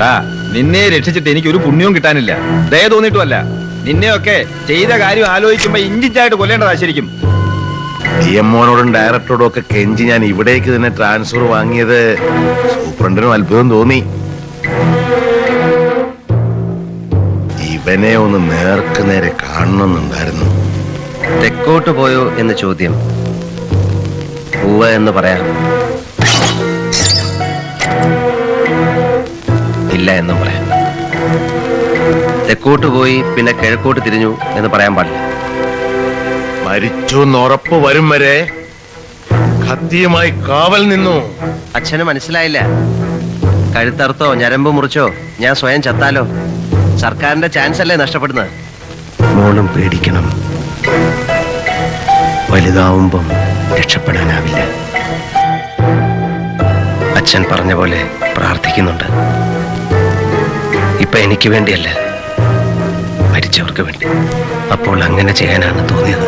എടാ, നിന്നെ രക്ഷിച്ചിട്ട് എനിക്കൊരു പുണ്യവും കിട്ടാനില്ല. ദയ തോന്നിയിട്ടുമല്ല. നിന്നെയൊക്കെ ചെയ്ത കാര്യം ആലോചിക്കുമ്പോ ഇഞ്ചിഞ്ചായിട്ട് കൊല്ലേണ്ടതാ ശരിക്കും. DMOനോടും ഡയറക്ടറോടും ഒക്കെ കെഞ്ചി ഞാൻ ഇവിടേക്ക് തന്നെ ട്രാൻസ്ഫർ വാങ്ങിയത് സൂപ്രണ്ടിനും അത്ഭുതം തോന്നി. ഇവനെ ഒന്ന് നേർക്ക് നേരെ കാണണമെന്നുണ്ടായിരുന്നു. തെക്കോട്ട് പോയോ എന്ന് ചോദ്യം ഉവ്വ് എന്ന് പറയാം, ഇല്ല എന്നും പറയാം. തെക്കോട്ട് പോയി പിന്നെ കിഴക്കോട്ട് തിരിഞ്ഞു എന്ന് പറയാൻ പാടില്ല. മരിച്ചു എന്ന് ഉറപ്പ് വരും വരെ കത്തിയുമായി കാവൽ നിന്നു. അച്ഛന് മനസ്സിലായില്ല. കഴുത്തറുത്തോ ഞരമ്പ് മുറിച്ചോ ഞാൻ സ്വയം ചത്താലോ? സർക്കാരിന്റെ ചാൻസ് അല്ലേ നഷ്ടപ്പെടുന്നത്? മോളും പേടിക്കണം, വലുതാവുമ്പം രക്ഷപ്പെടാനാവില്ല. അച്ഛൻ പറഞ്ഞ പോലെ പ്രാർത്ഥിക്കുന്നുണ്ട്. ഇപ്പൊ എനിക്ക് വേണ്ടിയല്ല, മരിച്ചവർക്ക് വേണ്ടി. അപ്പോൾ അങ്ങനെ ചെയ്യാനാണ് തോന്നിയത്.